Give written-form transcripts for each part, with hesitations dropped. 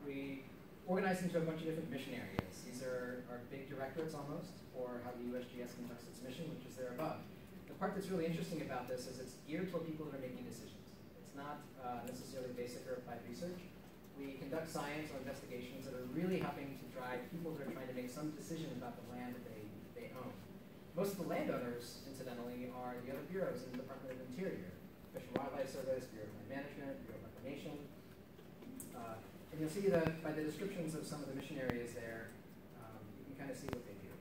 we organize into a bunch of different mission areas. These are big directorates almost for how the USGS conducts its mission, which is there above. The part that's really interesting about this is it's geared toward people that are making decisions. It's not necessarily basic or applied research. We conduct science or investigations that are really helping to drive people that are trying to make some decision about the land that they own. Most of the landowners, incidentally, are the other bureaus in the Department of Interior. Fish and Wildlife Service, Bureau of Land Management, Bureau of Reclamation. And you'll see that by the descriptions of some of the mission areas there, you can kind of see what they do.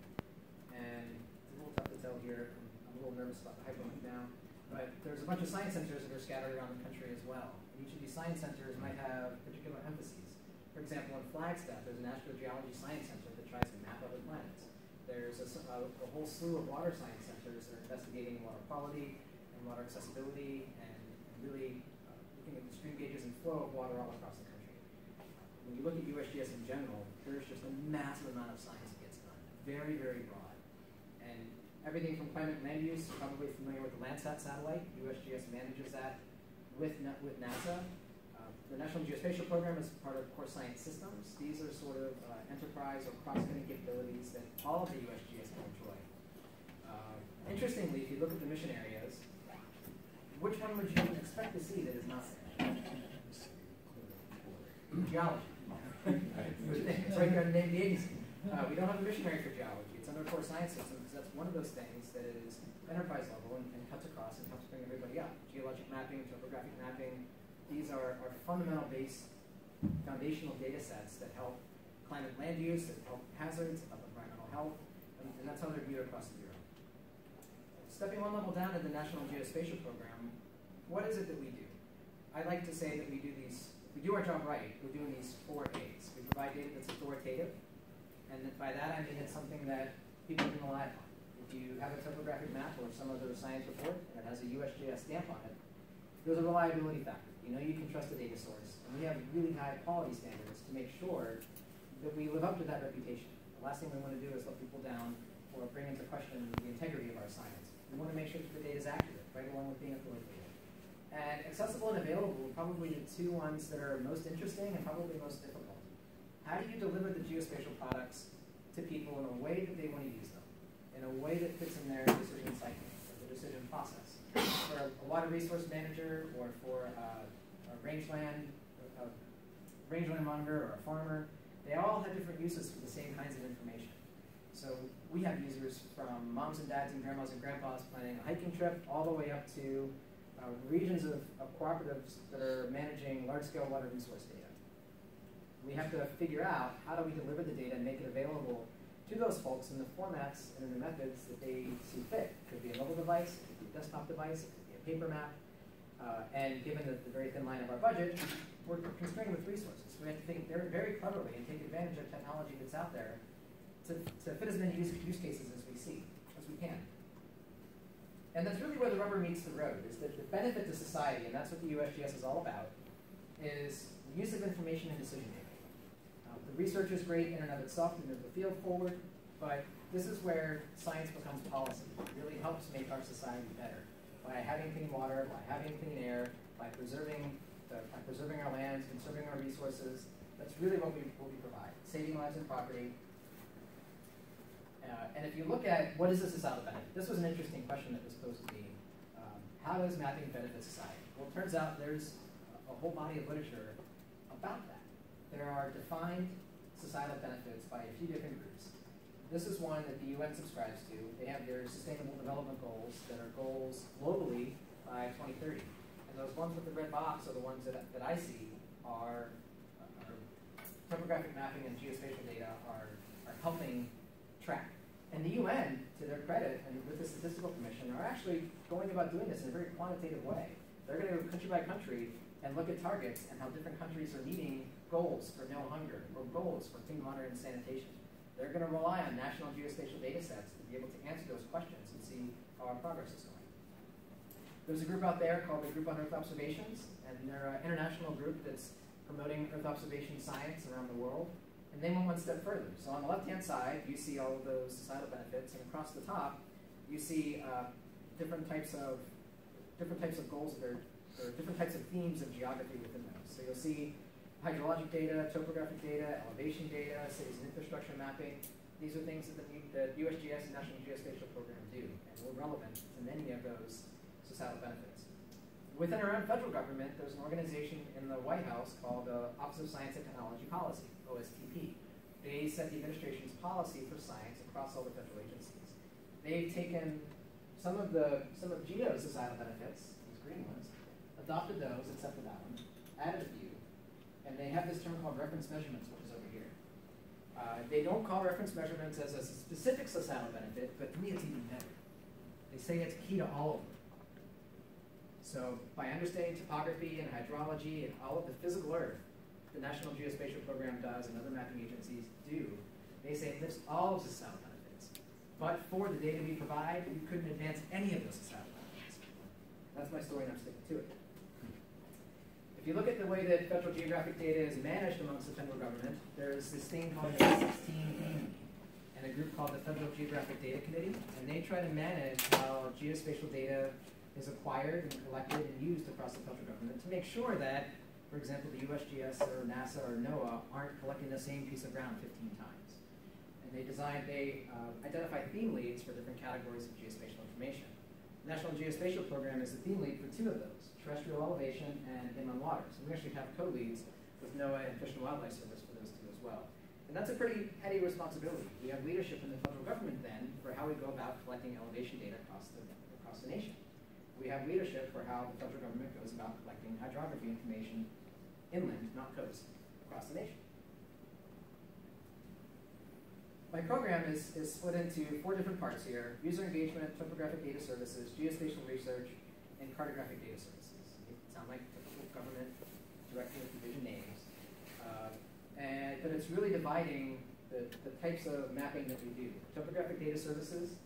And it's a little tough to tell here. I'm a little nervous about the hyperlink now. But there's a bunch of science centers that are scattered around the country as well. And each of these science centers might have particular emphases. For example, in Flagstaff, there's a National Geospatial Science Center that tries to map other planets. There's a whole slew of water science centers that are investigating water quality and water accessibility and really looking at the stream gauges and flow of water all across the country. When you look at USGS in general, there's just a massive amount of science that gets done. Very, very broad. And everything from climate and land use, you're probably familiar with the Landsat satellite. USGS manages that with NASA. The National Geospatial Program is part of Core Science Systems. These are sort of enterprise or cross-cutting capabilities that all of the USGS can enjoy. Interestingly, if you look at the mission areas, which one would you expect to see that is not there? Geology. It's right there in the name of the agency. We don't have a mission area for geology. It's under Core Science Systems because that's one of those things that is enterprise level and cuts across and helps bring everybody up. Geologic mapping, topographic mapping. These are fundamental base foundational data sets that help climate land use, that help hazards, help environmental health, and that's how they're viewed across the Bureau. Stepping one level down in the National Geospatial Program, what is it that we do? I like to say that we do our job right, we're doing these 4 A's. We provide data that's authoritative, and by that I mean it's something that people can rely upon. If you have a topographic map or some other science report and it has a USGS stamp on it, there's a reliability factor. You know you can trust the data source. And we have really high quality standards to make sure that we live up to that reputation. The last thing we want to do is let people down or bring into question the integrity of our science. We want to make sure that the data is accurate, right along with being authoritative. And accessible and available are probably the 2 ones that are most interesting and probably most difficult. How do you deliver the geospatial products to people in a way that they want to use them, in a way that fits in their decision cycle, or the decision process? For a water resource manager or for a rangeland monitor or a farmer, they all have different uses for the same kinds of information. So we have users from moms and dads and grandmas and grandpas planning a hiking trip all the way up to regions of cooperatives that are managing large-scale water resource data. We have to figure out how do we deliver the data and make it available to those folks in the formats and in the methods that they see fit. It could be a mobile device, it could be a desktop device, it could be a paper map. And given the very thin line of our budget, we're constrained with resources. We have to think very cleverly and take advantage of technology that's out there to fit as many use cases as we can. And that's really where the rubber meets the road, is that the benefit to society, and that's what the USGS is all about, is the use of information in decision making. The research is great in and of itself to move the field forward, but this is where science becomes policy. It really helps make our society better by having clean water, by having clean air, by preserving our lands, conserving our resources. That's really what we provide, saving lives and property. And if you look at what is a societal benefit, this was an interesting question that was posed to me. How does mapping benefit society? Well, it turns out there's a whole body of literature about that. There are defined societal benefits by a few different groups. This is one that the UN subscribes to. They have their Sustainable Development Goals that are goals globally by 2030. And those ones with the red box are the ones that I see are topographic mapping and geospatial data are helping track. And the UN, to their credit, and with the Statistical Commission, are actually going about doing this in a very quantitative way. They're going to go country by country and look at targets and how different countries are meeting goals for no hunger or goals for clean water and sanitation. They're going to rely on national geospatial data sets to be able to answer those questions and see how our progress is going. There's a group out there called the Group on Earth Observations, and they're an international group that's promoting Earth observation science around the world. And they went one step further. So on the left-hand side, you see all of those societal benefits, and across the top, you see different types of goals that they're there are different types of themes of geography within those. So you'll see hydrologic data, topographic data, elevation data, cities and infrastructure mapping. These are things that the USGS and National Geospatial Program do, and we're relevant to many of those societal benefits. Within our own federal government, there's an organization in the White House called the Office of Science and Technology Policy, OSTP. They set the administration's policy for science across all the federal agencies. They've taken some of GEO's societal benefits, these green ones, adopted those, accepted that one, added a few, and they have this term called reference measurements, which is over here. They don't call reference measurements as a specific societal benefit, but to me it's even better. They say it's key to all of them. So by understanding topography and hydrology and all of the physical Earth, the National Geospatial Program does and other mapping agencies do, they say it lifts all of the societal benefits. But for the data we provide, we couldn't advance any of those societal benefits. That's my story and I'm sticking to it. If you look at the way that federal geographic data is managed amongst the federal government, there's this thing called the 16 theme and a group called the Federal Geographic Data Committee, and they try to manage how geospatial data is acquired and collected and used across the federal government to make sure that, for example, the USGS or NASA or NOAA aren't collecting the same piece of ground 15 times. And they identify theme leads for different categories of geospatial information. The National Geospatial Program is the theme lead for two of those, terrestrial elevation and inland waters. And we actually have co-leads with NOAA and Fish and Wildlife Service for those two as well. And that's a pretty heady responsibility. We have leadership in the federal government then for how we go about collecting elevation data across the nation. We have leadership for how the federal government goes about collecting hydrography information inland, not coast, across the nation. My program is split into 4 different parts here: user engagement, topographic data services, geospatial research, and cartographic data services. They sound like typical government director division names. But it's really dividing the types of mapping that we do. Topographic data services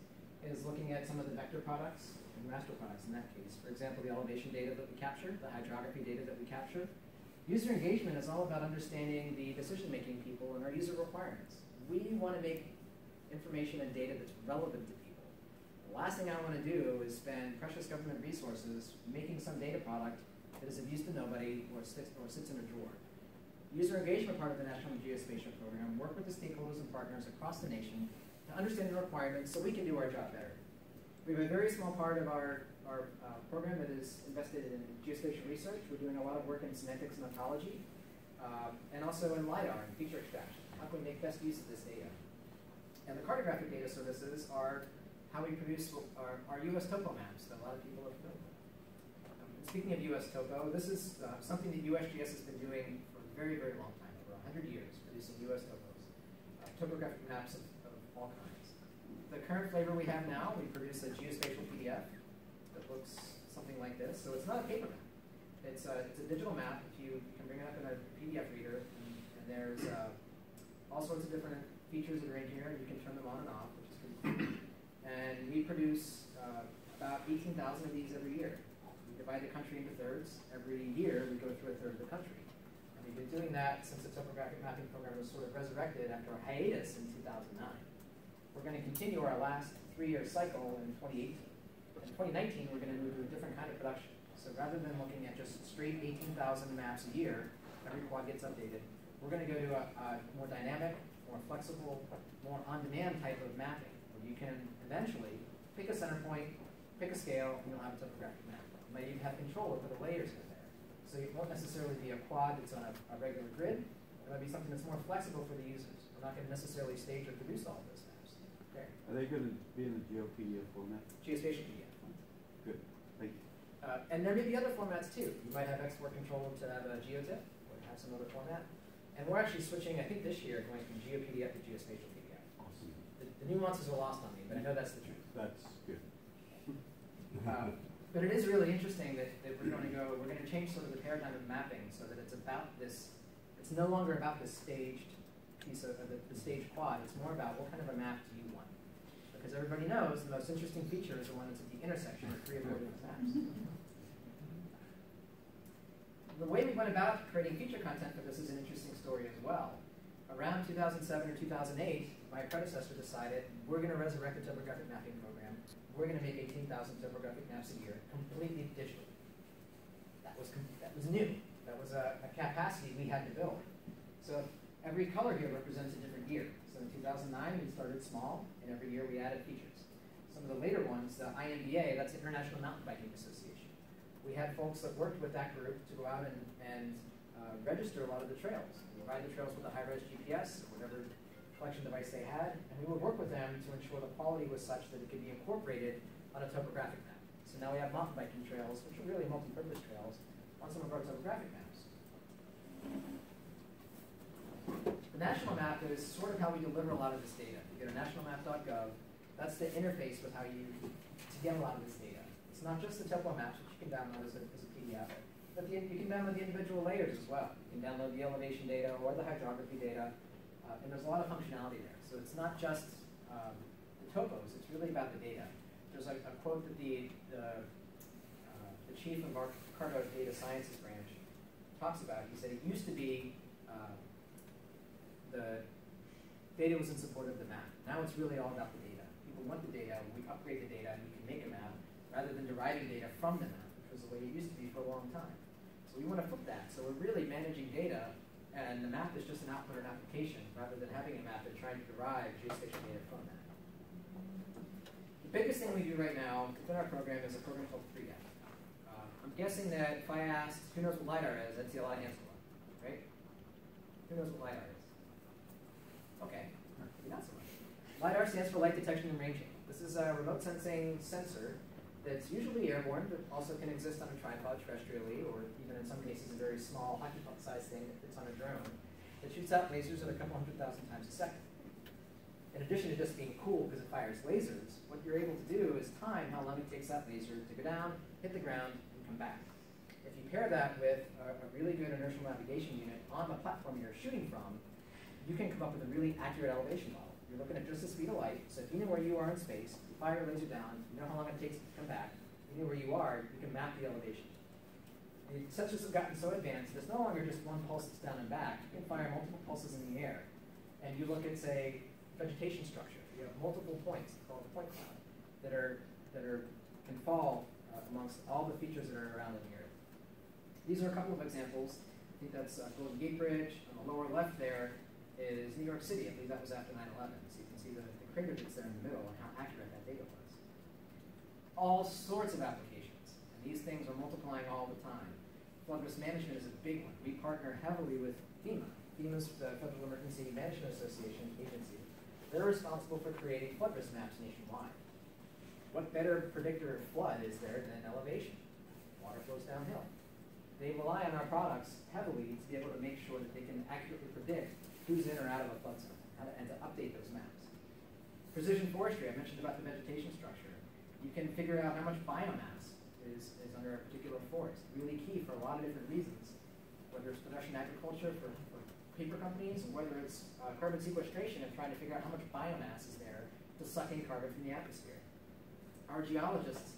is looking at some of the vector products and raster products in that case. For example, the elevation data that we capture, the hydrography data that we capture. User engagement is all about understanding the decision-making people and our user requirements. We want to make information and data that's relevant to people. The last thing I want to do is spend precious government resources making some data product that is of use to nobody or sits in a drawer. User engagement part of the National Geospatial Program work with the stakeholders and partners across the nation to understand the requirements so we can do our job better. We have a very small part of our program that is invested in geospatial research. We're doing a lot of work in semantics and ontology, and also in LiDAR and feature extraction. How can we make best use of this data? And the cartographic data services are how we produce our US topo maps that a lot of people are familiar with. And speaking of US topo, this is something that USGS has been doing for a very, very long time, over 100 years, producing US topos, topographic maps of all kinds. The current flavor we have now, we produce a geospatial PDF that looks something like this. So it's not a paper map. It's a digital map. If you can bring it up in a PDF reader, and there's all sorts of different features that are in here, and you can turn them on and off, which is pretty cool. And we produce about 18,000 of these every year. We divide the country into thirds. Every year, we go through a third of the country. And we've been doing that since the topographic mapping program was sort of resurrected after a hiatus in 2009. We're going to continue our last 3-year cycle in 2018. In 2019, we're going to move to a different kind of production. So rather than looking at just straight 18,000 maps a year, every quad gets updated, we're going to go to a more dynamic, more flexible, more on-demand type of mapping, where you can eventually pick a center point, pick a scale, and you'll have a topographic map. You might even have control over the layers in there. So it won't necessarily be a quad that's on a regular grid. It might be something that's more flexible for the users. We're not going to necessarily stage or produce all of those maps. Okay. Are they going to be in the GeoPDF format? Geospatial PDF. Good. Thank you. And there may be other formats too. You might have export control to have a GeoTIFF or have some other format. And we're actually switching, I think this year, going from GeoPDF to Geospatial PDF. Awesome. The nuances are lost on me, but I know that's the truth. That's good. But it is really interesting that we're going to change sort of the paradigm of mapping so that it's about this, it's no longer about this staged piece of the staged quad. It's more about what kind of a map do you want? Because everybody knows the most interesting feature is the one that's at the intersection of 3 or 4 different maps. The way we went about creating feature content for this is an interesting story as well. Around 2007 or 2008, my predecessor decided we're going to resurrect the topographic mapping program. We're going to make 18,000 topographic maps a year completely digitally. was new. That was a capacity we had to build. So every color here represents a different year. So in 2009, we started small, and every year we added features. Some of the later ones, the IMBA, that's the International Mountain Biking Association. We had folks that worked with that group to go out and register a lot of the trails. We would ride the trails with a high-res GPS or whatever collection device they had, and we would work with them to ensure the quality was such that it could be incorporated on a topographic map. So now we have mountain biking trails, which are really multi-purpose trails, on some of our topographic maps. The national map is sort of how we deliver a lot of this data. You go to nationalmap.gov. That's the interface with how you get a lot of this data. It's not just the topo maps, which you can download as a PDF, but you can download the individual layers as well. You can download the elevation data or the hydrography data, and there's a lot of functionality there. So it's not just the topos, it's really about the data. There's a quote that the chief of our Carto Data Sciences branch talks about. He said it used to be the data was in support of the map. Now it's really all about the data. People want the data, we upgrade the data, and we can make a map rather than deriving data from the map, which was the way it used to be for a long time. So we want to flip that. So we're really managing data, and the map is just an output or an application, rather than having a map and trying to derive geospatial data from that. The biggest thing we do right now within our program is a program called 3D. I'm guessing that if I asked, who knows what LiDAR is, I'd see a lot of hands go up, right? Who knows what LiDAR is? Okay, maybe not so much. LiDAR stands for light detection and ranging. This is a remote sensing sensor that's usually airborne, but also can exist on a tripod terrestrially, or even in some cases a very small hockey puck-sized thing that fits on a drone. It shoots out lasers at a couple 100,000 times a second. In addition to just being cool because it fires lasers, what you're able to do is time how long it takes that laser to go down, hit the ground, and come back. If you pair that with a really good inertial navigation unit on the platform you're shooting from, you can come up with a really accurate elevation model. You're looking at just the speed of light, so if you know where you are in space, you fire a laser down, you know how long it takes to come back, you know where you are, you can map the elevation. The sensors have gotten so advanced, it's no longer just one pulse that's down and back. You can fire multiple pulses in the air. And you look at, say, vegetation structure. You have multiple points, called the point cloud, that can fall amongst all the features that are around in the earth. These are a couple of examples. I think that's Golden Gate Bridge. On the lower left there is New York City. I believe that was after 9/11. So you can see the crater that's there in the middle and how accurate that data was. All sorts of applications. And these things are multiplying all the time. Flood risk management is a big one. We partner heavily with FEMA. FEMA's the Federal Emergency Management Association agency. They're responsible for creating flood risk maps nationwide. What better predictor of flood is there than elevation? Water flows downhill. They rely on our products heavily to be able to make sure that they can accurately predict who's in or out of a flood zone and to update those maps. Precision forestry, I mentioned about the vegetation structure. You can figure out how much biomass is under a particular forest. Really key for a lot of different reasons, whether it's production agriculture for paper companies, or whether it's carbon sequestration and trying to figure out how much biomass is there to suck in carbon from the atmosphere. Our geologists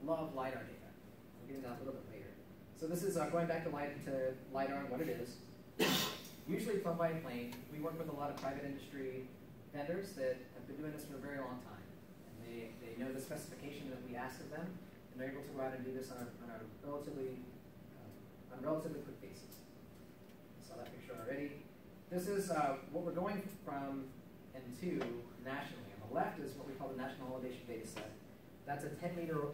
love LiDAR data. We'll get into that a little bit later. So this is going back to LiDAR and what it is. Usually flown by plane. We work with a lot of private industry vendors that have been doing this for a very long time. And they know the specification that we ask of them, and they're able to go out and do this on a relatively quick basis. Saw that picture already. This is what we're going from and to nationally. On the left is what we call the National Elevation Data Set. That's a 10-meter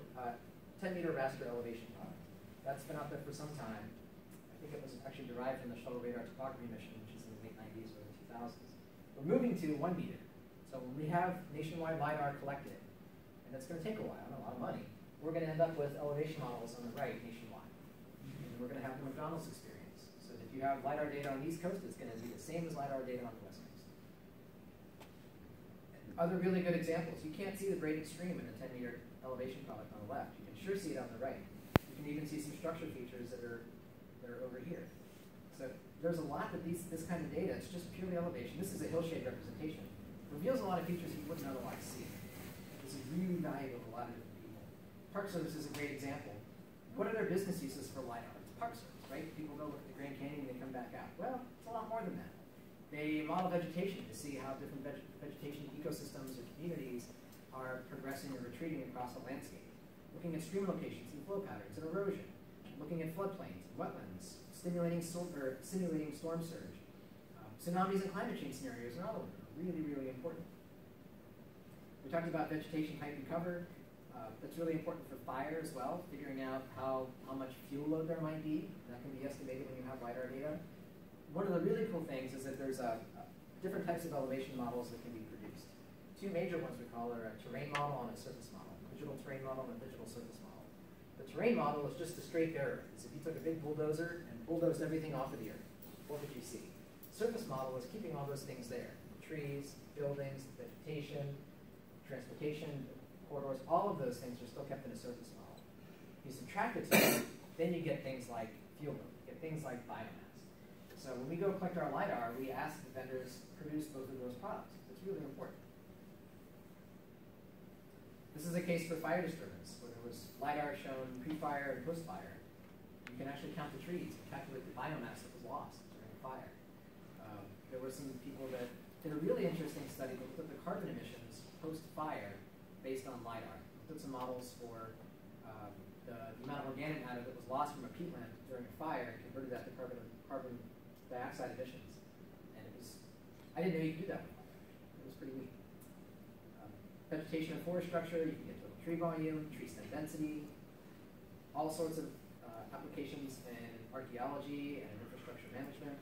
raster elevation product. That's been out there for some time. I think it was actually derived from the shuttle radar topography mission, which is in the late 90s or the 2000s. We're moving to 1 meter. So when we have nationwide LiDAR collected, and it's going to take a while and a lot of money, we're going to end up with elevation models on the right nationwide. And we're going to have the McDonald's experience. So if you have LiDAR data on the East Coast, it's going to be the same as LiDAR data on the West Coast. And other really good examples. You can't see the braided stream in the 10-meter elevation product on the left. You can sure see it on the right. You can even see some structure features that are over here. So there's a lot that this kind of data, it's just purely elevation. This is a hill-shaped representation. Reveals a lot of features you wouldn't otherwise see. This is really valuable to a lot of different people. Park Service is a great example. What are their business uses for LiDAR? It's Park Service, right? People go look at the Grand Canyon and they come back out. Well, it's a lot more than that. They model vegetation to see how different vegetation ecosystems or communities are progressing or retreating across the landscape. Looking at stream locations and flow patterns and erosion. looking at floodplains, wetlands, simulating storm surge. Tsunamis and climate change scenarios are another one, really, really important. We talked about vegetation height and cover. That's really important for fire as well, figuring out how much fuel load there might be. That can be estimated when you have LiDAR data. One of the really cool things is that there's different types of elevation models that can be produced. Two major ones we call are a terrain model and a surface model, digital terrain model and a digital surface model. The terrain model is just a straight bare earth. So if you took a big bulldozer and bulldozed everything off of the earth, what would you see? Surface model is keeping all those things there. Trees, buildings, vegetation, transportation, corridors, all of those things are still kept in a surface model. If you subtract it to it, then you get things like fuel load, you get things like biomass. So when we go collect our LiDAR, we ask the vendors produce both of those products. It's really important. This is a case for fire disturbance, where there was LiDAR shown pre-fire and post-fire. You can actually count the trees and calculate the biomass that was lost during a fire. There were some people that did a really interesting study that looked at the carbon emissions post-fire based on LiDAR. We took some models for the amount of organic matter that was lost from a peatland during a fire and converted that to carbon dioxide emissions. And it was, I didn't know you could do that with LiDAR. It was pretty neat. Vegetation and forest structure, you can get total tree volume, tree stem density, all sorts of applications in archaeology and infrastructure management.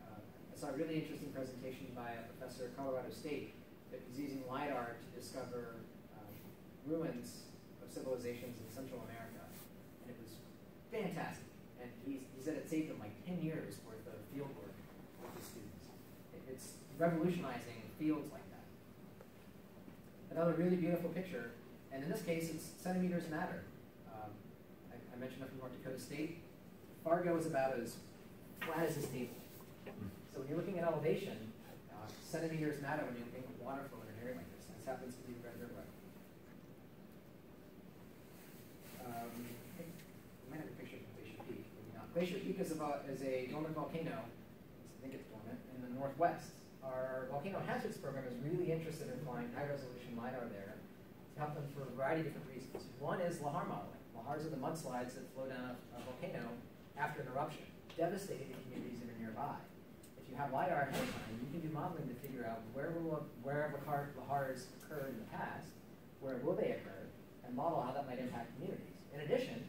I saw a really interesting presentation by a professor at Colorado State that was using LiDAR to discover ruins of civilizations in Central America. And it was fantastic. And he said it saved him like 10 years worth of field work with his students. It's revolutionizing fields like that. Another really beautiful picture, and in this case, it's centimeters matter. I mentioned up in North Dakota State. Fargo is about as flat as this table. So when you're looking at elevation, centimeters matter when you're looking at water flow in an area like this. This happens to be the Red River. We might have a picture from Glacier Peak, maybe not. Glacier Peak is a dormant volcano. I think it's dormant in the northwest. Our volcano hazards program is really interested in flying high-resolution LiDAR there to help them for a variety of different reasons. One is lahar modeling. Lahars are the mudslides that flow down a volcano after an eruption, devastating the communities that are nearby. If you have LiDAR ahead of time, you can do modeling to figure out where lahars occur in the past, where will they occur, and model how that might impact communities. In addition,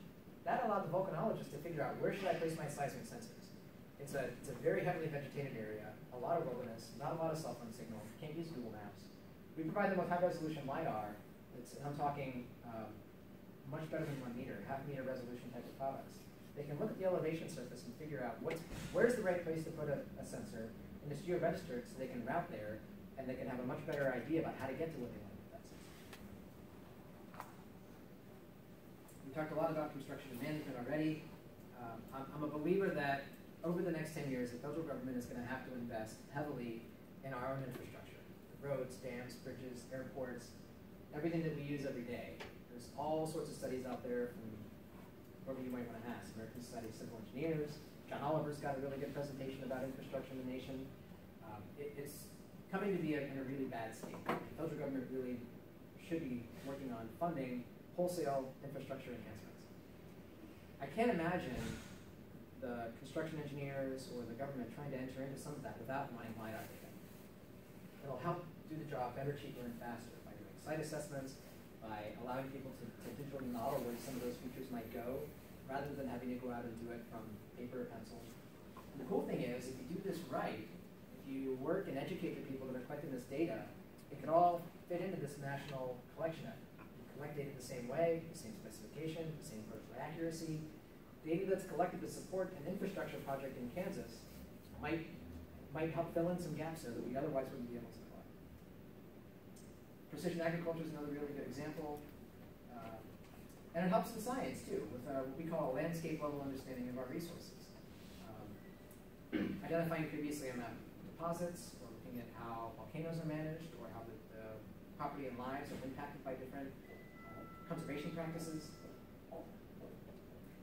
that allowed the volcanologist to figure out where should I place my seismic sensors. It's a very heavily vegetated area, a lot of wilderness, not a lot of cell phone signal, can't use Google Maps. We provide them with high-resolution LiDAR, and I'm talking much better than 1 meter, half-meter resolution type of products. They can look at the elevation surface and figure out where's the right place to put a sensor, and it's geo-registered so they can route there, and they can have a much better idea about how to get to what they want with that sensor. We talked a lot about construction and management already. I'm a believer that over the next 10 years, the federal government is going to have to invest heavily in our own infrastructure. Roads, dams, bridges, airports, everything that we use every day. There's all sorts of studies out there from whoever you might want to ask. American Society of Civil Engineers. John Oliver's got a really good presentation about infrastructure in the nation. It's coming to be in a really bad state. The federal government really should be working on funding wholesale infrastructure enhancements. I can't imagine the construction engineers or the government trying to enter into some of that without wanting LiDAR data. It'll help do the job better, cheaper, and faster by doing site assessments, by allowing people to digitally model where some of those features might go, rather than having to go out and do it from paper or pencil. And the cool thing is, if you do this right, if you work and educate the people that are collecting this data, it can all fit into this national collection effort. You collect data the same way, the same specification, the same vertical accuracy. Data that's collected to support an infrastructure project in Kansas might help fill in some gaps there that we otherwise wouldn't be able to collect. Precision agriculture is another really good example. And it helps in science, too, with what we call a landscape-level understanding of our resources. Identifying previously unmapped deposits, or looking at how volcanoes are managed, or how the property and lives are impacted by different conservation practices.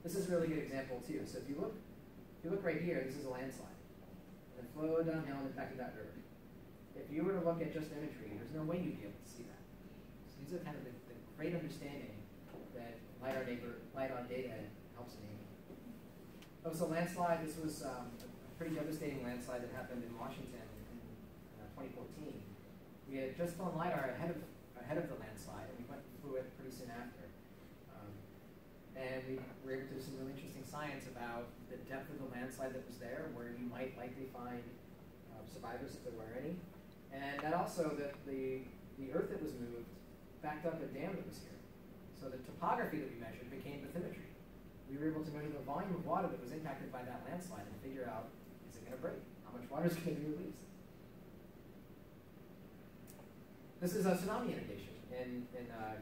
This is a really good example, too. So if you look right here, this is a landslide. And it flowed downhill and impacted that river. If you were to look at just imagery, there's no way you'd be able to see that. So these are kind of the great understanding that LiDAR data helps enable. It was a landslide. This was a pretty devastating landslide that happened in Washington in 2014. We had just flown LiDAR ahead of the landslide, and we went and flew it pretty soon after. And we were able to do some really interesting science about the depth of the landslide that was there, where you might likely find survivors if there were any. And that also, that the earth that was moved backed up a dam that was here. So the topography that we measured became bathymetry. We were able to measure the volume of water that was impacted by that landslide and figure out, is it going to break? How much water is going to be released? This is a tsunami inundation in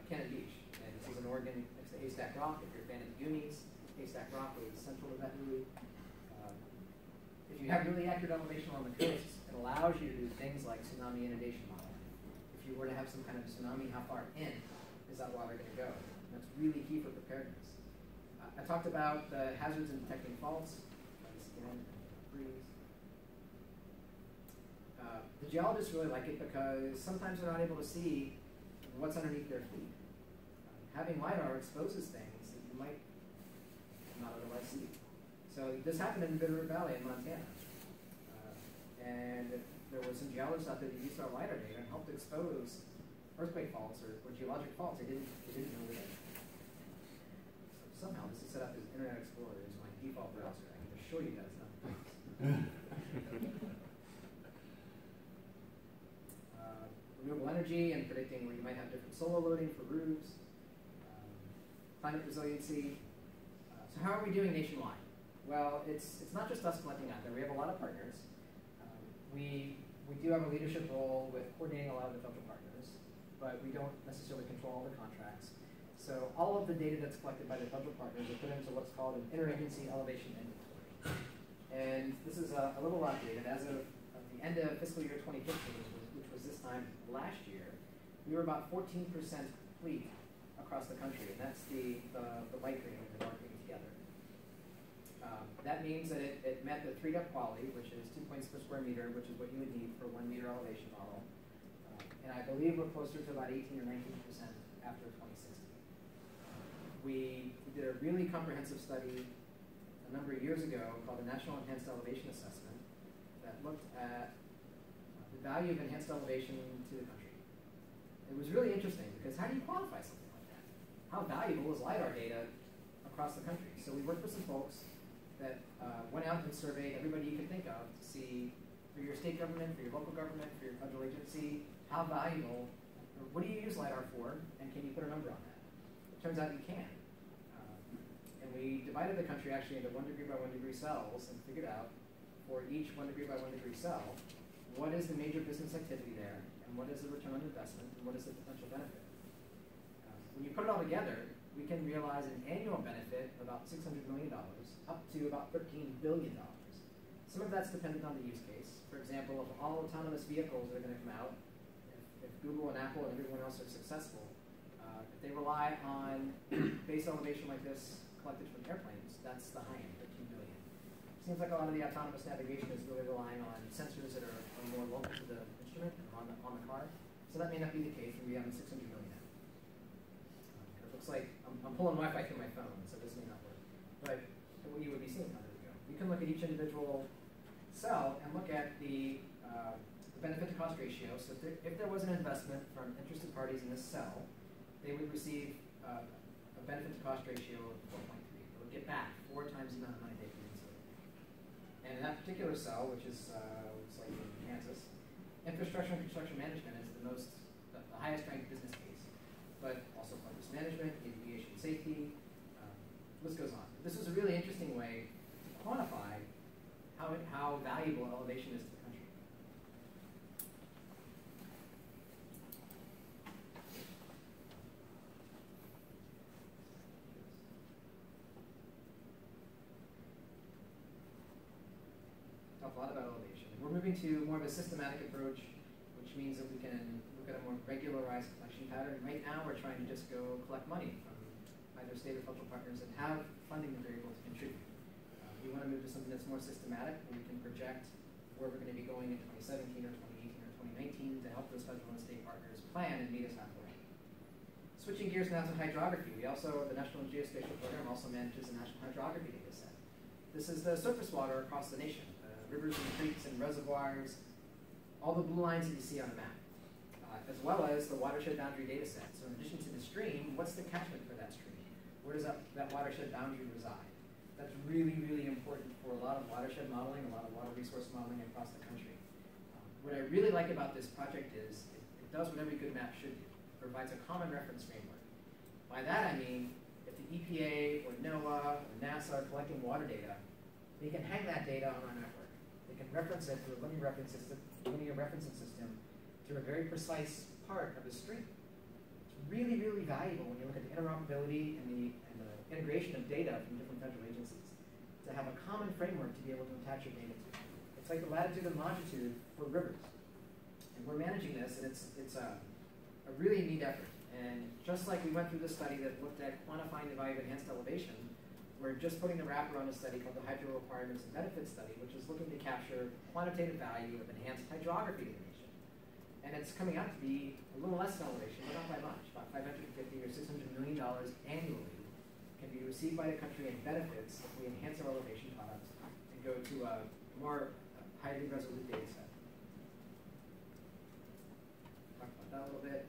Cannon Beach. And this is in Oregon next to Haystack Rock. If you're a fan of the Goonies, Haystack Rock is central to that movie. If you have really accurate elevation along the coast, it allows you to do things like tsunami inundation modeling. If you were to have some kind of tsunami, how far in is that water going to go? And that's really key for preparedness. I talked about the hazards in detecting faults. The geologists really like it because sometimes they're not able to see what's underneath their feet. Having LiDAR exposes things that you might not otherwise see. So this happened in Bitterroot Valley in Montana. And there were some geologists out there that used our LiDAR data and helped expose earthquake faults or geologic faults they didn't know were there. So somehow this is set up as Internet Explorer as my default browser. I can assure you that it's not the case. Renewable energy and predicting where you might have different solar loading for roofs, climate resiliency. So how are we doing nationwide? Well, it's not just us collecting out there. We have a lot of partners. We do have a leadership role with coordinating a lot of the federal partners, but we don't necessarily control all the contracts. So all of the data that's collected by the federal partners are put into what's called an interagency elevation inventory. And this is a little outdated. As of the end of fiscal year 2015, which was this time last year, we were about 14% complete across the country, and that's the light green and the dark green together. That means that it met the 3-depth quality, which is 2 points per square meter, which is what you would need for a 1 meter elevation model. And I believe we're closer to about 18 or 19% after 2016. We did a really comprehensive study a number of years ago called the National Enhanced Elevation Assessment that looked at the value of enhanced elevation to the country. It was really interesting because how do you quantify something like that? How valuable is LiDAR data across the country? So we worked with some folks that went out and surveyed everybody you could think of to see, for your state government, for your local government, for your federal agency, how valuable, or what do you use LiDAR for, and can you put a number on that? It turns out you can. And we divided the country actually into 1 degree by 1 degree cells and figured out for each 1 degree by 1 degree cell, what is the major business activity there, and what is the return on investment, and what is the potential benefit. When you put it all together, we can realize an annual benefit of about $600 million, up to about $13 billion. Some of that's dependent on the use case. For example, of all autonomous vehicles that are going to come out, if Google and Apple and everyone else are successful, if they rely on base elevation like this collected from airplanes, that's the high end, 13 billion. Seems like a lot of the autonomous navigation is really relying on sensors that are more local to the instrument and on the car. So that may not be the case, and we have 600 million now. It looks like I'm pulling Wi-Fi through my phone, so this may not work. But what you would be seeing, there we go. You can look at each individual cell and look at the benefit to cost ratio. So if there was an investment from interested parties in this cell, they would receive a benefit to cost ratio of 4.3. They would get back 4 times the amount of money they put into it. And in that particular cell, which is looks like in Kansas, infrastructure and construction management is the highest ranked business case, but also flood risk management, aviation safety, list goes on. This is a really interesting way to quantify how valuable elevation is to the country. Talk a lot about elevation. We're moving to more of a systematic approach, which means that we can look at a more regularized collection pattern. Right now, we're trying to just go collect money from either state or federal partners that have funding that they're able to contribute. We want to move to something that's more systematic, where we can project where we're going to be going in 2017 or 2018 or 2019 to help those federal and state partners plan and meet us halfway. Switching gears now to hydrography. The National Geospatial Program also manages the National Hydrography Data Set. This is the surface water across the nation, rivers and creeks and reservoirs, all the blue lines that you see on the map, as well as the watershed boundary data set. So in addition to the stream, what's the catchment for that stream? Where does that watershed boundary reside? That's really, really important for a lot of watershed modeling, a lot of water resource modeling across the country. What I really like about this project is it does what every good map should do. It provides a common reference framework. By that I mean, if the EPA or NOAA or NASA are collecting water data, they can hang that data on our network. They can reference it through a linear referencing system to a very precise part of the stream. It's really, really valuable when you look at the interoperability and the integration of data from different federal agencies to have a common framework to be able to attach your data to. It's like the latitude and longitude for rivers. And we're managing this, and it's a really neat effort. And just like we went through the study that looked at quantifying the value of enhanced elevation, we're just putting the wrapper on a study called the Hydro Requirements and Benefits Study, which is looking to capture quantitative value of enhanced hydrography in the nation. And it's coming out to be a little less than elevation, but not by much. About $550 or $600 million annually can be received by the country in benefits if we enhance our elevation products and go to a more highly resolute data set. Talk about that a little bit.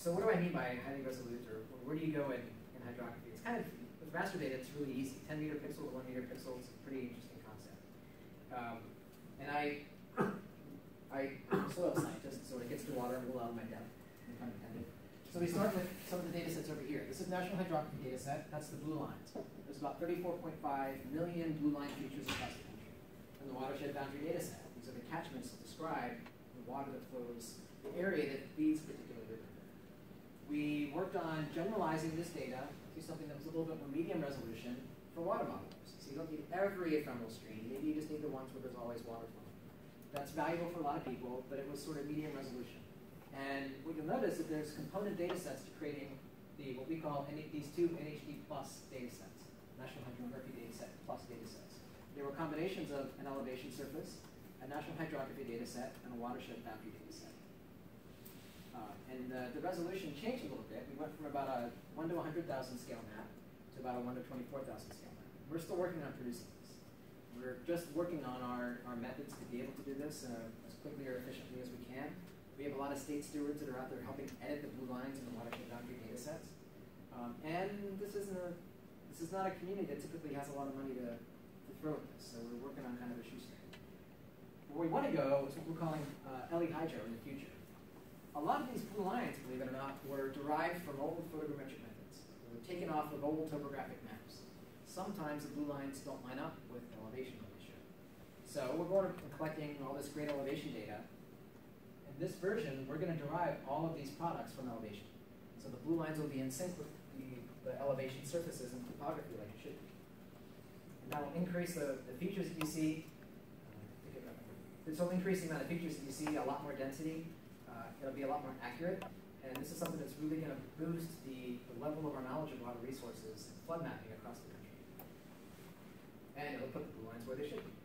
So what do I mean by highly resolute, or where do you go in hydrography? It's kind of, with raster data, it's really easy. 10 meter pixel to 1 meter pixel is a pretty interesting concept. And I'm a soil scientist, so when it gets to water, I'm a little out of my depth, no pun intended. So we start with some of the data sets over here. This is National Hydrography data set. That's the blue lines. There's about 34.5 million blue line features across the country. And the watershed boundary data set. These are the catchments that describe the water that flows, the area that feeds a particular river. We worked on generalizing this data to something that was a little bit more medium resolution for water modelers. So you don't need every ephemeral stream. Maybe you just need the ones where there's always water flowing. That's valuable for a lot of people, but it was sort of medium resolution. And what you'll notice is that there's component data sets to creating what we call these two NHD plus data sets, National Hydrography data set plus data sets. They were combinations of an elevation surface, a National Hydrography data set, and a watershed boundary data set. And the resolution changed a little bit. We went from about a 1 to 100,000 scale map to about a 1 to 24,000 scale map. We're still working on producing this. We're just working on our methods to be able to do this as quickly or efficiently as we can. We have a lot of state stewards that are out there helping edit the blue lines in the watershed boundary data sets. And this is not a community that typically has a lot of money to throw at this, so we're working on kind of a shoestring. Where we want to go is what we're calling LE Hydro in the future. A lot of these blue lines, believe it or not, were derived from old photogrammetric methods. They were taken off of old topographic maps. Sometimes the blue lines don't line up with the elevation that they show. So we're going and collecting all this great elevation data. In this version, we're going to derive all of these products from elevation. So the blue lines will be in sync with the elevation surfaces and topography like it should be. And that will increase the features that you see. This will increase the amount of features that you see, a lot more density. It'll be a lot more accurate, and this is something that's really going to boost the level of our knowledge of water resources and flood mapping across the country. And it'll put the blue lines where they should be.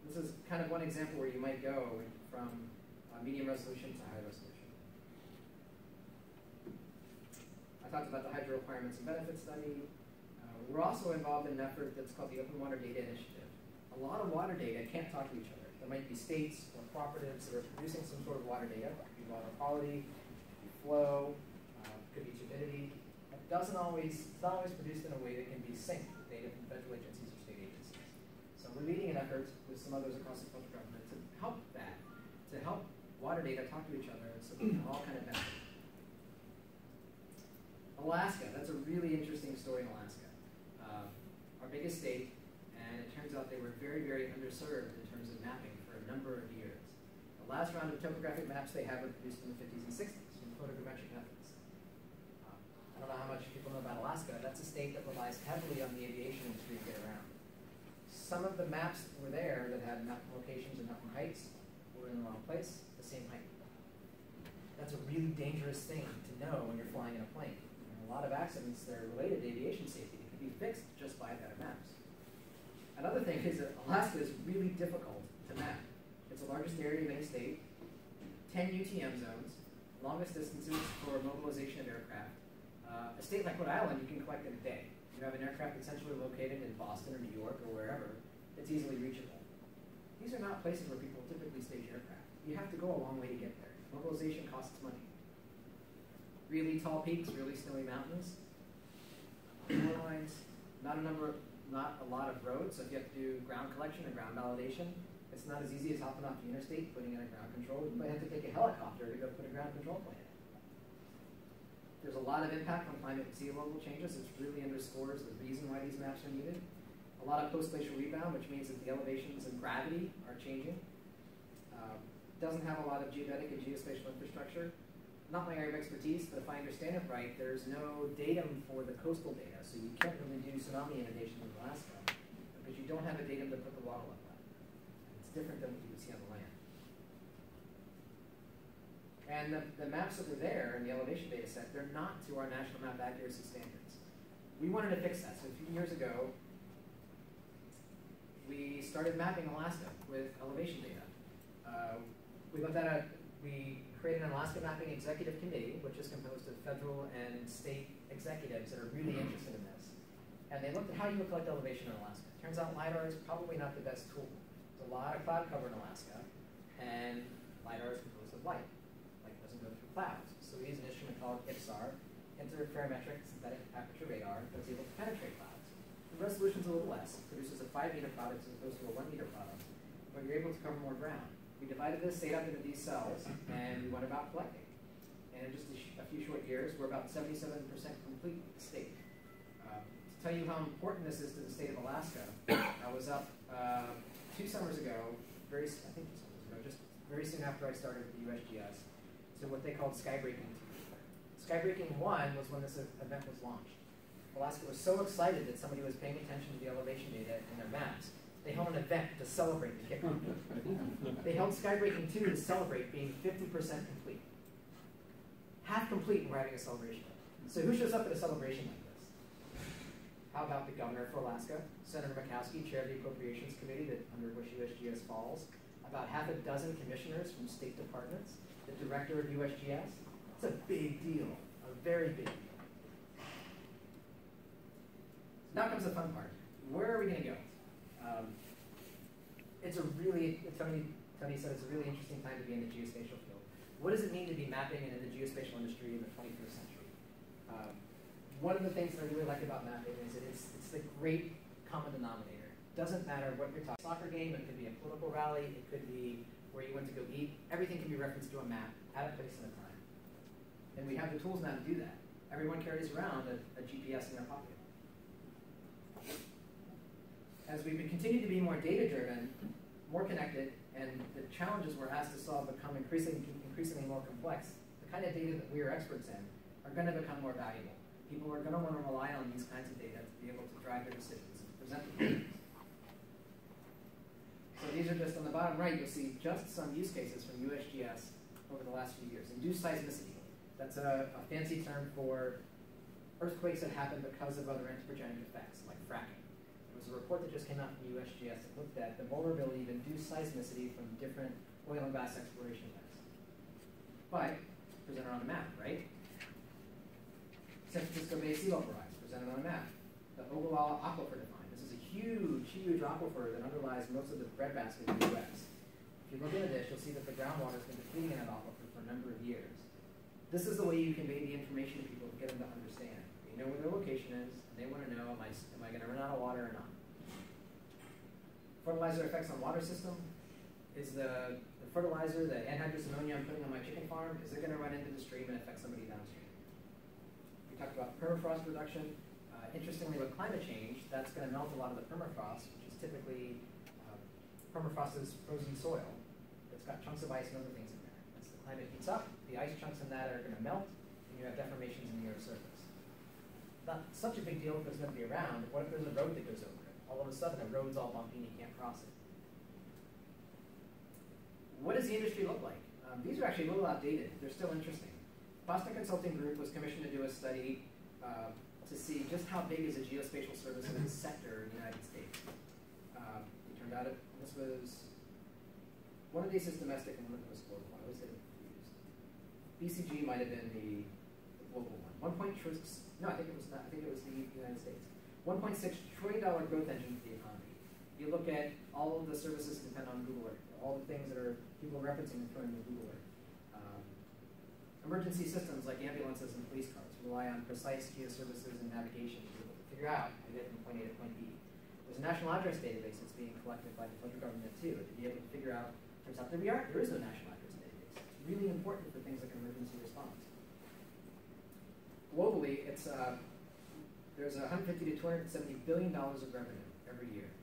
This is kind of one example where you might go from medium resolution to high resolution. I talked about the Hydro Requirements and Benefits Study. We're also involved in an effort that's called the Open Water Data Initiative. A lot of water data can't talk to each other. There might be states or cooperatives that are producing some sort of water data. It could be water quality, it could be flow, could be turbidity. It's not always produced in a way that can be synced with data from federal agencies or state agencies. So we're leading an effort with some others across the federal government to help that, to help water data talk to each other so we can all kind of benefit. Alaska, that's a really interesting story in Alaska. Our biggest state, and it turns out they were very, very underserved in terms of mapping for a number of years. The last round of topographic maps they have were produced in the 50s and 60s from photogrammetric methods. I don't know how much people know about Alaska. That's a state that relies heavily on the aviation industry to get around. Some of the maps that were there that had mountain locations and mountain heights were in the wrong place, the same height. That's a really dangerous thing to know when you're flying in a plane. And a lot of accidents that are related to aviation safety that can be fixed just by better maps. Another thing is that Alaska is really difficult to map. It's the largest area of any state, 10 UTM zones, longest distances for mobilization of aircraft. A state like Rhode Island, you can collect in a day. You have an aircraft that's centrally located in Boston or New York or wherever, it's easily reachable. These are not places where people typically stage aircraft. You have to go a long way to get there. Mobilization costs money. Really tall peaks, really snowy mountains, shorelines, not a lot of roads, so if you have to do ground collection or ground validation, it's not as easy as hopping off the interstate, putting in a ground control. You might have to take a helicopter to go put a ground control plan in. There's a lot of impact on climate and sea level changes, which really underscores the reason why these maps are needed. A lot of post-glacial rebound, which means that the elevations and gravity are changing. Doesn't have a lot of geodetic and geospatial infrastructure. Not my area of expertise, but if I understand it right, there's no datum for the coastal data, so you can't really do tsunami inundation in Alaska because you don't have a datum to put the water level at. It's different than what you would see on the land. And the maps that are there in the elevation data set, they're not to our national map accuracy standards. We wanted to fix that, so a few years ago, we started mapping Alaska with elevation data. We created an Alaska Mapping Executive Committee, which is composed of federal and state executives that are really interested in this. And they looked at how you would collect elevation in Alaska. Turns out LiDAR is probably not the best tool. There's a lot of cloud cover in Alaska, and LiDAR is composed of light. Light doesn't go through clouds. So we use an instrument called IPSAR, Interferometric Synthetic Aperture Radar, that's able to penetrate clouds. The resolution's a little less. It produces a 5-meter product as opposed to a 1-meter product, but you're able to cover more ground. We divided this data up into these cells, and we went about collecting. And in just a few short years, we're about 77% complete with the state. To tell you how important this is to the state of Alaska, I was up 2 summers ago, just very soon after I started with the USGS, to what they called Skybreaking 2. Skybreaking 1 was when this event was launched. Alaska was so excited that somebody was paying attention to the elevation data in their maps. They held an event to celebrate the kickoff. They held Skybreaking 2 to celebrate being 50% complete. Half complete, and we're having a celebration. So who shows up at a celebration like this? How about the governor for Alaska, Senator Murkowski, chair of the Appropriations Committee under which USGS falls, about half a dozen commissioners from state departments, the director of USGS. It's a big deal, a very big deal. So now comes the fun part. Where are we going to go? Tony said it's a really interesting time to be in the geospatial field. What does it mean to be mapping and in the geospatial industry in the 21st century? One of the things that I really like about mapping is that it's the great common denominator. It doesn't matter what you're talking about. Soccer game, it could be a political rally, it could be where you went to go eat. Everything can be referenced to a map at a place and a time. And we have the tools now to do that. Everyone carries around a GPS in their pocket. As we continue to be more data-driven, more connected, and the challenges we're asked to solve become increasingly more complex, the kind of data that we are experts in are going to become more valuable. People are going to want to rely on these kinds of data to be able to drive their decisions and present them. So these are just on the bottom right, you'll see just some use cases from USGS over the last few years. Induced seismicity. That's a fancy term for earthquakes that happen because of other anthropogenic effects, like fracking. There was a report that just came out from USGS that looked at the vulnerability of induced seismicity from different oil and gas exploration events. But, presented on a map, right? San Francisco Bay sea level rise, presented on a map. The Ogallala Aquifer defined. This is a huge, huge aquifer that underlies most of the breadbasket in the U.S. If you look into this, you'll see that the groundwater has been depleting in that aquifer for a number of years. This is the way you convey the information to people to get them to understand. They know where their location is, and they want to know, am I going to run out of water or not? Fertilizer effects on water system. Is the fertilizer, the anhydrous ammonia I'm putting on my chicken farm, is it going to run into the stream and affect somebody downstream? We talked about permafrost reduction. Interestingly, with climate change, that's going to melt a lot of the permafrost, which is typically, permafrost is frozen soil. It's got chunks of ice and other things in there. As the climate heats up, the ice chunks in that are going to melt, and you have deformations in the Earth's surface. Not such a big deal if it's going to be around. What if there's a road that goes over it? All of a sudden, the road's all bumpy and you can't cross it. What does the industry look like? These are actually a little outdated. They're still interesting. Boston Consulting Group was commissioned to do a study to see just how big is a geospatial services sector in the United States. It turned out this was, one of these is domestic and one of them was global. I always get confused. BCG might have been the global one. No, I think it was not. I think it was the United States. $1.6 trillion growth engine for the economy. You look at all of the services that depend on Google Earth, all the things that are people referencing and throwing in Google Earth. Emergency systems like ambulances and police cars rely on precise geoservices and navigation to be able to figure out how to get from point A to point B. There's a national address database that's being collected by the federal government too, to be able to figure out, turns out there is no national address database. It's really important for things like emergency response. Globally, there's $150 to $270 billion of revenue every year,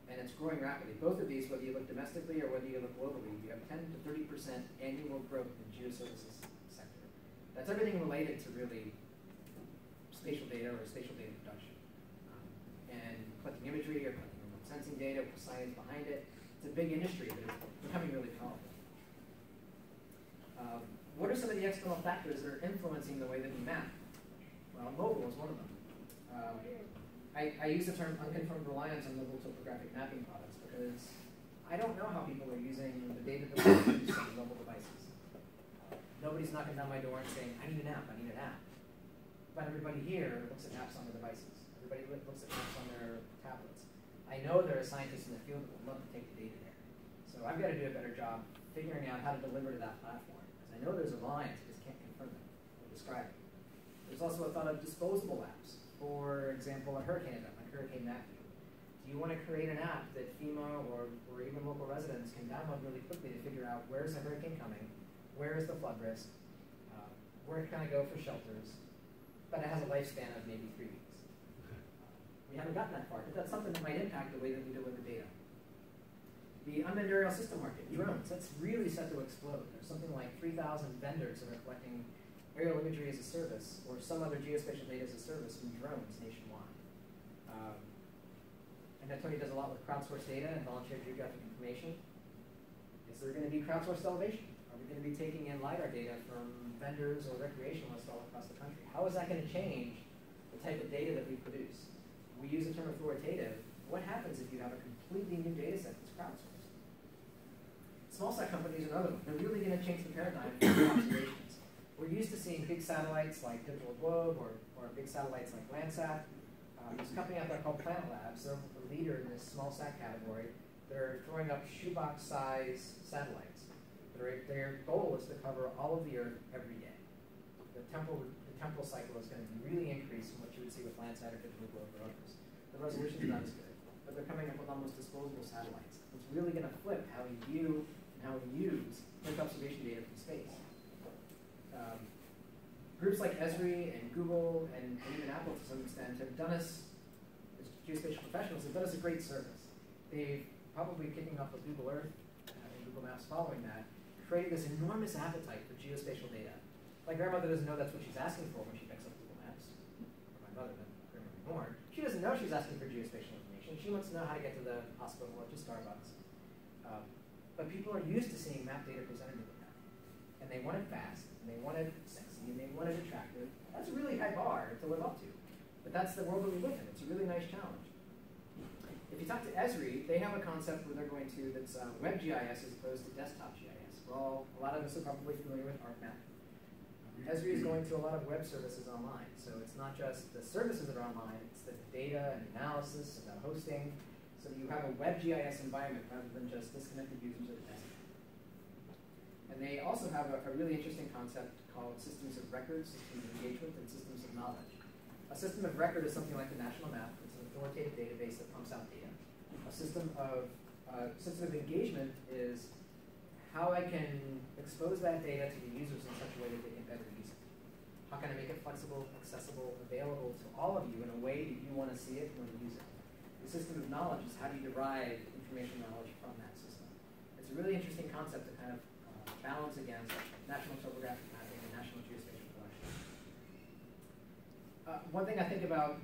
and it's growing rapidly. Both of these, whether you look domestically or whether you look globally, you have 10 to 30% annual growth in geoservices sector. That's everything related to really spatial data or spatial data production. And collecting imagery or collecting remote sensing data with science behind it. It's a big industry, but it's becoming really powerful. What are some of the external factors that are influencing the way that we map? Well, mobile is one of them. I use the term unconfirmed reliance on mobile topographic mapping products because I don't know how people are using the data that we produce on mobile devices. Nobody's knocking down my door and saying, I need an app, I need an app. But everybody here looks at apps on their devices. Everybody looks at apps on their tablets. I know there are scientists in the field that would love to take the data there. So I've got to do a better job figuring out how to deliver to that platform. Because I know there's a reliance, I just can't confirm it or describe it. There's also a thought of disposable apps. For example, a hurricane event, like Hurricane Matthew. Do you want to create an app that FEMA or even local residents can download really quickly to figure out where's the hurricane coming, where is the flood risk, where can I go for shelters, but it has a lifespan of maybe 3 weeks. We haven't gotten that far, but that's something that might impact the way that we deliver data. The unmanned aerial system market, drones, that's really set to explode. There's something like 3,000 vendors that are collecting aerial imagery as a service or some other geospatial data as a service from drones nationwide. I know Tony does a lot with crowdsourced data and volunteer geographic information. Is there going to be crowdsourced elevation? Are we going to be taking in LiDAR data from vendors or recreationalists all across the country? How is that going to change the type of data that we produce? We use the term authoritative. What happens if you have a completely new data set that's crowdsourced? Small sat companies are another one. They're really going to change the paradigm for observations. We're used to seeing big satellites like Digital Globe or big satellites like Landsat. There's a company out there called Planet Labs. They're the leader in this small sat category. They're throwing up shoebox-size satellites. Their goal is to cover all of the Earth every day. The temporal cycle is going to really increase from what you would see with Landsat or Digital Globe or others. The resolution is not as good, but they're coming up with almost disposable satellites. It's really going to flip how we view and how we use Earth observation data from space. Groups like Esri and Google and even Apple to some extent have done us, as geospatial professionals, have done us a great service. They've probably kicking off with Google Earth and Google Maps following that, created this enormous appetite for geospatial data. My grandmother doesn't know that's what she's asking for when she picks up Google Maps. Or my mother, but grandmother more. She doesn't know she's asking for geospatial information. She wants to know how to get to the hospital or to Starbucks. But people are used to seeing map data presented to them. And they want it fast, and they want it sexy, and they want it attractive. That's a really high bar to live up to. But that's the world that we live in. It's a really nice challenge. If you talk to Esri, they have a concept where they're going to, that's web GIS as opposed to desktop GIS. Well, a lot of us are probably familiar with ArcMap. Esri is going to a lot of web services online. So it's not just the services that are online, it's the data and analysis and the hosting. So you have a web GIS environment rather than just disconnected users at the desktop. And they also have a really interesting concept called systems of record, systems of engagement, and systems of knowledge. A system of record is something like the national map. It's an authoritative database that pumps out data. A system of engagement is how I can expose that data to the users in such a way that they can better use it. How can I make it flexible, accessible, available to all of you in a way that you want to see it and want to use it? The system of knowledge is how do you derive information knowledge from that system. It's a really interesting concept to kind of balance against national topographic mapping and national geospatial collection. One thing I think about